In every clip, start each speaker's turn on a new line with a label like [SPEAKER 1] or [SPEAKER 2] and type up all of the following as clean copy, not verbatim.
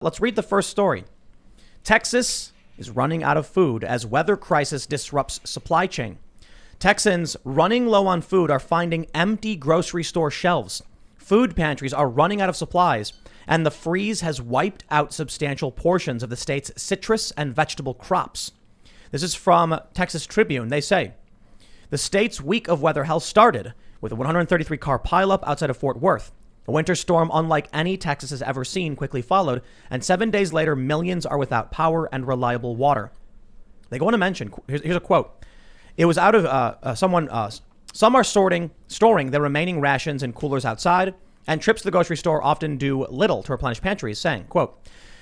[SPEAKER 1] Let's read the first story. Texas is running out of food as weather crisis disrupts supply chain. Texans running low on food are finding empty grocery store shelves. Food pantries are running out of supplies, and the freeze has wiped out substantial portions of the state's citrus and vegetable crops. This is from Texas Tribune. They say, the state's week of weather hell started with a 133-car pileup outside of Fort Worth. A winter storm unlike any Texas has ever seen quickly followed, and 7 days later, millions are without power and reliable water. They go on to mention, here's a quote. It was out of some are storing their remaining rations in coolers outside, and trips to the grocery store often do little to replenish pantries, saying, quote,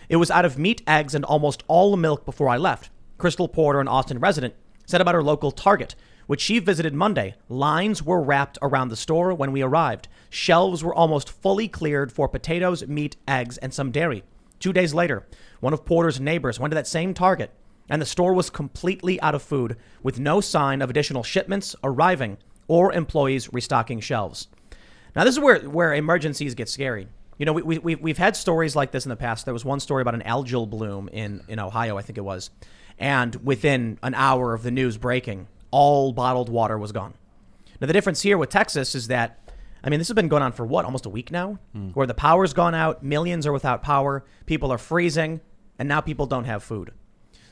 [SPEAKER 1] it was out of meat, eggs, and almost all milk before I left. Crystal Porter, an Austin resident, said about her local Target, which she visited Monday. Lines were wrapped around the store when we arrived. Shelves were almost fully cleared for potatoes, meat, eggs, and some dairy. 2 days later, one of Porter's neighbors went to that same Target, and the store was completely out of food, with no sign of additional shipments arriving or employees restocking shelves. Now, this is where emergencies get scary. You know, we've had stories like this in the past. There was one story about an algal bloom in Ohio, I think it was. And within an hour of the news breaking, all bottled water was gone. Now, the difference here with Texas is that, I mean, this has been going on for almost a week now, where the power's gone out, millions are without power, people are freezing, and now people don't have food.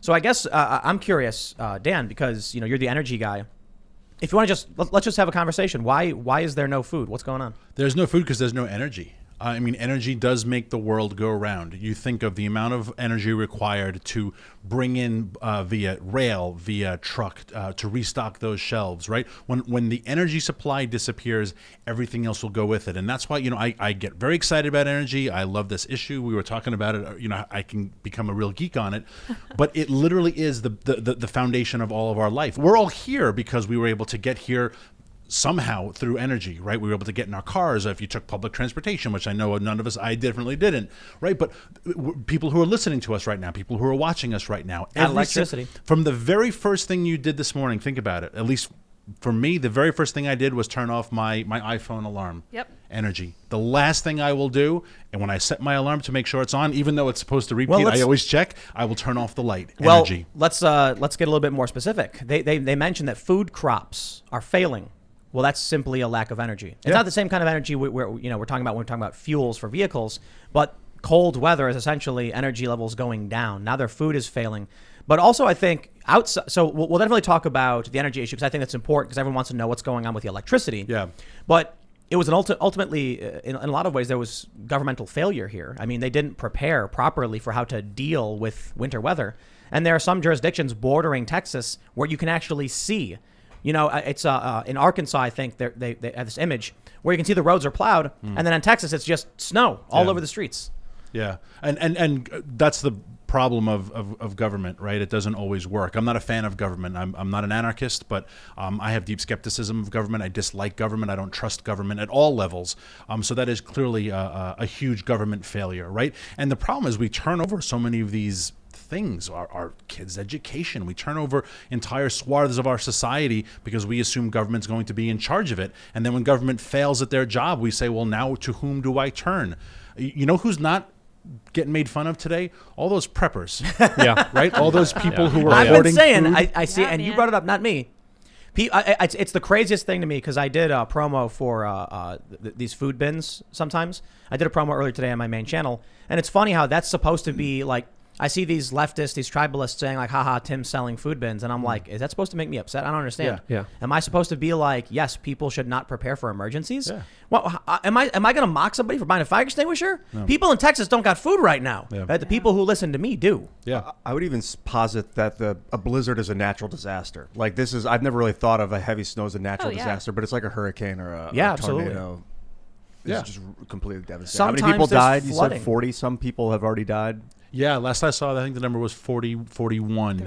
[SPEAKER 1] So I guess I'm curious, Dan, because, you're the energy guy. If you want to let's just have a conversation. Why is there no food? What's going on?
[SPEAKER 2] There's no food because there's no energy. I mean, energy does make the world go round. You think of the amount of energy required to bring in via rail, via truck, to restock those shelves, right? When the energy supply disappears, everything else will go with it. And that's why, I get very excited about energy. I love this issue. We were talking about it. I can become a real geek on it. But it literally is the foundation of all of our life. We're all here because we were able to get here somehow through energy, right? We were able to get in our cars if you took public transportation, which I know none of us, I definitely didn't, right? But people who are listening to us right now, people who are watching us right now,
[SPEAKER 1] electricity.
[SPEAKER 2] From the very first thing you did this morning, think about it, at least for me, the very first thing I did was turn off my iPhone alarm.
[SPEAKER 3] Yep.
[SPEAKER 2] Energy. The last thing I will do, and when I set my alarm to make sure it's on, even though it's supposed to repeat, I always check, I will turn off the light. Energy.
[SPEAKER 1] Let's get a little bit more specific. They mentioned that food crops are failing. Well, that's simply a lack of energy. It's not the same kind of energy we're talking about when we're talking about fuels for vehicles, but cold weather is essentially energy levels going down. Now their food is failing. But also I think outside, so we'll definitely talk about the energy issue because I think that's important because everyone wants to know what's going on with the electricity.
[SPEAKER 2] Yeah.
[SPEAKER 1] But it was ultimately, in a lot of ways, there was governmental failure here. I mean, they didn't prepare properly for how to deal with winter weather. And there are some jurisdictions bordering Texas where you can actually see. It's in Arkansas, I think they have this image where you can see the roads are plowed, and then in Texas, it's just snow all over the streets.
[SPEAKER 2] Yeah, and that's the problem of government, right? It doesn't always work. I'm not a fan of government. I'm not an anarchist, but I have deep skepticism of government. I dislike government. I don't trust government at all levels. So that is clearly a huge government failure, right? And the problem is we turn over so many of these things, our kids' education. We turn over entire swaths of our society because we assume government's going to be in charge of it. And then when government fails at their job, we say, well, now to whom do I turn? You know who's not getting made fun of today? All those preppers.
[SPEAKER 4] Yeah.
[SPEAKER 2] Right? All those people who are
[SPEAKER 1] I've
[SPEAKER 2] hoarding
[SPEAKER 1] been saying,
[SPEAKER 2] food.
[SPEAKER 1] I see, and you brought it up, not me. It's the craziest thing to me because I did a promo for these food bins sometimes. I did a promo earlier today on my main channel. And it's funny how that's supposed to be like, I see these leftists, these tribalists saying like, haha, Tim's selling food bins. And I'm like, is that supposed to make me upset? I don't understand.
[SPEAKER 4] Yeah.
[SPEAKER 1] Am I supposed to be like, yes, people should not prepare for emergencies? Yeah. Well, am I going to mock somebody for buying a fire extinguisher? No. People in Texas don't got food right now. Yeah. Right? The people who listen to me do.
[SPEAKER 2] Yeah.
[SPEAKER 5] I would even posit that a blizzard is a natural disaster. Like I've never really thought of a heavy snow as a natural disaster, but it's like a hurricane or a tornado. It's just completely devastating.
[SPEAKER 1] Sometimes
[SPEAKER 5] how many people died?
[SPEAKER 1] Flooding.
[SPEAKER 5] You said 40. Some people have already died.
[SPEAKER 2] Yeah, last I saw, I think the number was 41.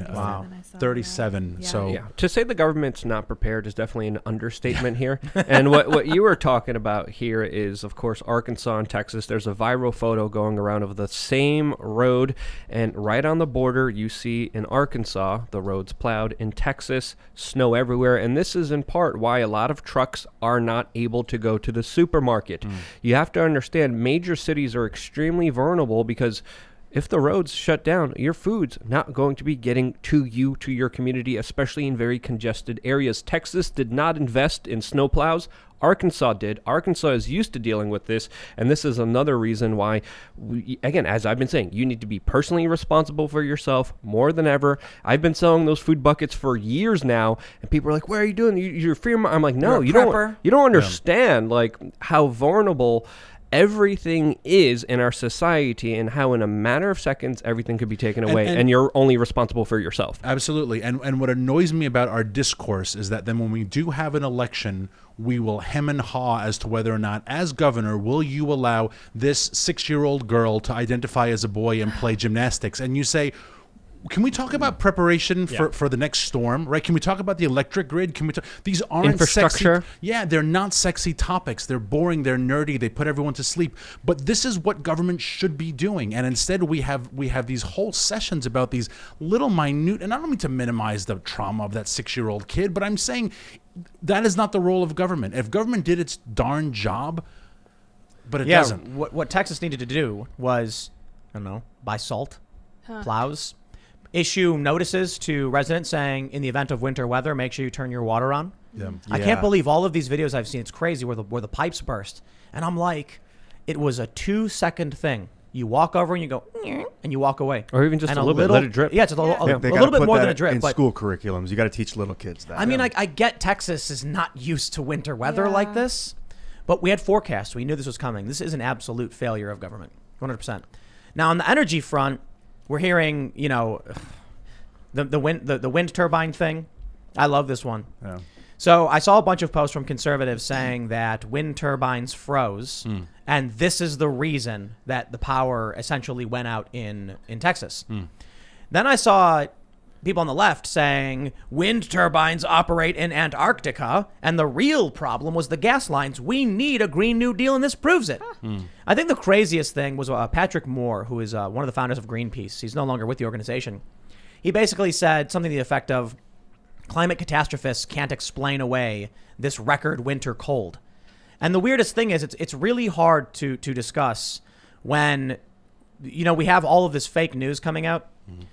[SPEAKER 2] 37.
[SPEAKER 3] Yeah.
[SPEAKER 2] So
[SPEAKER 4] yeah, to say the government's not prepared is definitely an understatement here. And what you were talking about here is, of course, Arkansas and Texas. There's a viral photo going around of the same road, and right on the border, you see in Arkansas the roads plowed. In Texas, snow everywhere, and this is in part why a lot of trucks are not able to go to the supermarket. You have to understand, major cities are extremely vulnerable because if the roads shut down, your food's not going to be getting to you, to your community, especially in very congested areas. Texas did not invest in snowplows. Arkansas did. Arkansas is used to dealing with this, and this is another reason why, again, as I've been saying, you need to be personally responsible for yourself more than ever. I've been selling those food buckets for years now, and people are like, "What are you doing? You're fear." I'm like, "No, you don't understand like how vulnerable everything is in our society, and how in a matter of seconds everything could be taken away, and you're only responsible for yourself."
[SPEAKER 2] Absolutely. And what annoys me about our discourse is that then when we do have an election, we will hem and haw as to whether or not, as governor, will you allow this 6-year-old girl to identify as a boy and play gymnastics? And you say, can we talk about preparation for the next storm, right? Can we talk about the electric grid? Can we talk? These aren't
[SPEAKER 4] infrastructure.
[SPEAKER 2] Sexy, yeah, they're not sexy topics. They're boring. They're nerdy. They put everyone to sleep. But this is what government should be doing. And instead, we have these whole sessions about these little minute. And I don't mean to minimize the trauma of that 6-year-old kid, but I'm saying that is not the role of government. If government did its darn job, but it doesn't.
[SPEAKER 1] What Texas needed to do was, I don't know, buy salt, plows. Issue notices to residents saying, in the event of winter weather, make sure you turn your water on. Yeah. I can't believe all of these videos I've seen. It's crazy where the pipes burst. And I'm like, it was a 2-second thing. You walk over and you go, and you walk away.
[SPEAKER 4] Or even just a little bit, let it drip.
[SPEAKER 1] Yeah, it's a little bit more than a drip.
[SPEAKER 5] In school curriculums, you got to teach little kids that.
[SPEAKER 1] I mean, I get Texas is not used to winter weather like this, but we had forecasts. We knew this was coming. This is an absolute failure of government, 100%. Now, on the energy front, we're hearing, the wind turbine thing. I love this one. Yeah. So I saw a bunch of posts from conservatives saying that wind turbines froze, and this is the reason that the power essentially went out in Texas. Then I saw people on the left saying wind turbines operate in Antarctica, and the real problem was the gas lines. We need a Green New Deal, and this proves it. I think the craziest thing was Patrick Moore, who is one of the founders of Greenpeace. He's no longer with the organization. He basically said something to the effect of, climate catastrophists can't explain away this record winter cold. And the weirdest thing is it's really hard to discuss when, we have all of this fake news coming out.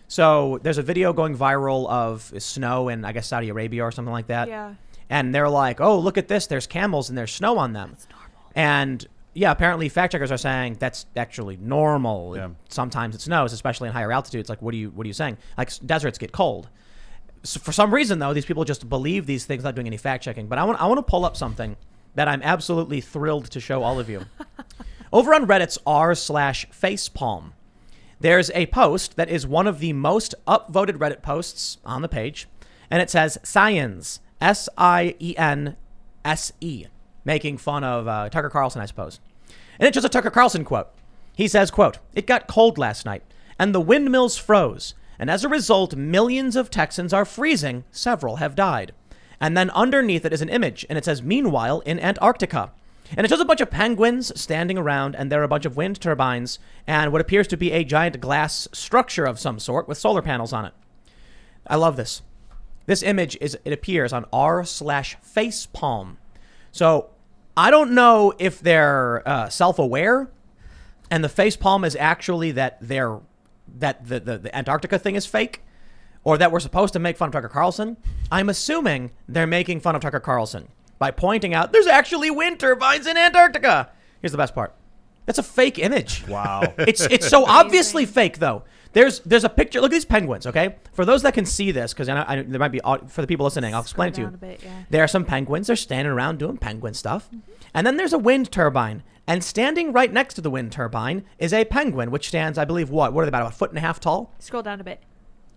[SPEAKER 1] So there's a video going viral of snow in, I guess, Saudi Arabia or something like that. Yeah. And they're like, oh, look at this. There's camels and there's snow on them. That's normal. And yeah, apparently fact checkers are saying that's actually normal. Yeah. Sometimes it snows, especially in higher altitudes. Like, what are you saying? Like, deserts get cold. So for some reason, though, these people just believe these things without doing any fact checking. But I want to pull up something that I'm absolutely thrilled to show all of you. Over on Reddit's r/facepalm, there's a post that is one of the most upvoted Reddit posts on the page, and it says Science, SIENSE, making fun of Tucker Carlson, I suppose. And it's just a Tucker Carlson quote. He says, quote, "It got cold last night, and the windmills froze. And as a result, millions of Texans are freezing. Several have died." And then underneath it is an image, and it says, "Meanwhile, in Antarctica." And it shows a bunch of penguins standing around, and there are a bunch of wind turbines and what appears to be a giant glass structure of some sort with solar panels on it. I love this. This image it appears on r/facepalm. So I don't know if they're self-aware, and the facepalm is actually that the Antarctica thing is fake, or that we're supposed to make fun of Tucker Carlson. I'm assuming they're making fun of Tucker Carlson by pointing out there's actually wind turbines in Antarctica. Here's the best part. That's a fake image.
[SPEAKER 5] Wow.
[SPEAKER 1] It's so obviously fake, though. There's a picture. Look at these penguins, okay? For those that can see this, because I there might be, for the people listening, I'll explain it to you. There are some penguins. They're standing around doing penguin stuff. And then there's a wind turbine. And standing right next to the wind turbine is a penguin, which stands, I believe, what are they, about a 1.5 feet tall?
[SPEAKER 3] Scroll down a bit.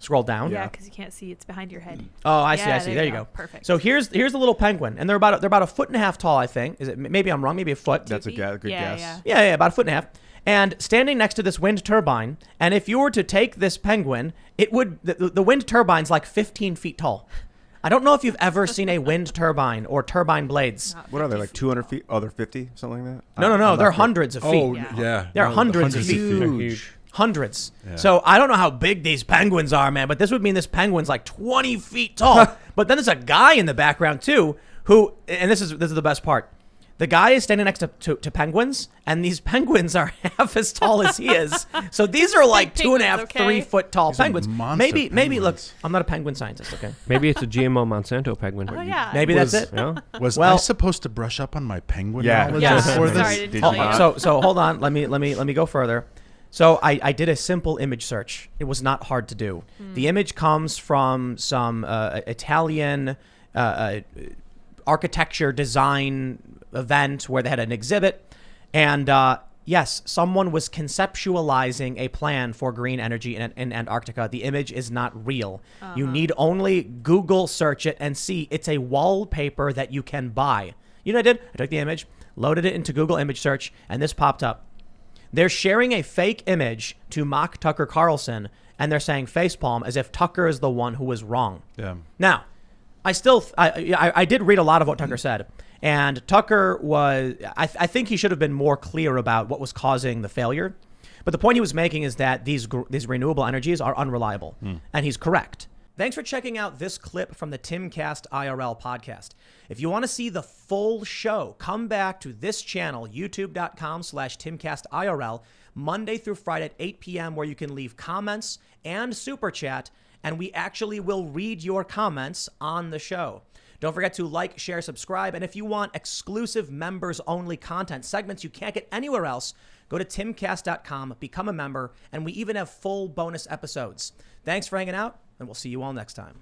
[SPEAKER 1] Scroll down?
[SPEAKER 3] Yeah, because you can't see. It's behind your head.
[SPEAKER 1] Oh, I see. There you go.
[SPEAKER 3] Perfect.
[SPEAKER 1] So here's the little penguin, and they're about 1.5 feet tall, I think. Is it? Maybe I'm wrong. Maybe a foot.
[SPEAKER 5] That's a good guess.
[SPEAKER 1] Yeah, about 1.5 feet. And standing next to this wind turbine, and if you were to take this penguin, it would the wind turbine's like 15 feet tall. I don't know if you've ever seen a wind turbine or turbine blades.
[SPEAKER 5] What are they, like 200 feet? Oh, they're 50, something like that?
[SPEAKER 1] No. They're hundreds of feet.
[SPEAKER 2] Oh, yeah.
[SPEAKER 1] They're hundreds of feet.
[SPEAKER 2] Huge.
[SPEAKER 1] Hundreds. Yeah. So I don't know how big these penguins are, man, but this would mean this penguin's like 20 feet tall. But then there's a guy in the background too who, and this is the best part. The guy is standing next to penguins, and these penguins are half as tall as he is. So these are like 2.5, 3 foot tall penguins. Maybe look, I'm not a penguin scientist, okay?
[SPEAKER 4] Maybe it's a GMO Monsanto penguin.
[SPEAKER 3] Oh, yeah.
[SPEAKER 1] Maybe that's it.
[SPEAKER 4] Yeah.
[SPEAKER 2] Was I supposed to brush up on my penguin knowledge
[SPEAKER 3] Yeah.
[SPEAKER 2] before
[SPEAKER 3] Sorry,
[SPEAKER 2] this?
[SPEAKER 1] So hold on, let me go further. So I did a simple image search. It was not hard to do. The image comes from some Italian architecture design event where they had an exhibit, and yes, someone was conceptualizing a plan for green energy in Antarctica. The image is not real. You need only Google search it and see it's a wallpaper that you can buy. You know what I did? I took the image, loaded it into Google image search, and this popped up. They're sharing a fake image to mock Tucker Carlson, and they're saying facepalm as if Tucker is the one who was wrong.
[SPEAKER 2] Yeah.
[SPEAKER 1] Now, I did read a lot of what Tucker said, and Tucker was, I think he should have been more clear about what was causing the failure. But the point he was making is that these renewable energies are unreliable, and he's correct. Thanks for checking out this clip from the Timcast IRL podcast. If you want to see the full show, come back to this channel, youtube.com/TimcastIRL, Monday through Friday at 8 p.m., where you can leave comments and super chat, and we actually will read your comments on the show. Don't forget to like, share, subscribe, and if you want exclusive members-only content, segments you can't get anywhere else, go to timcast.com, become a member, and we even have full bonus episodes. Thanks for hanging out, and we'll see you all next time.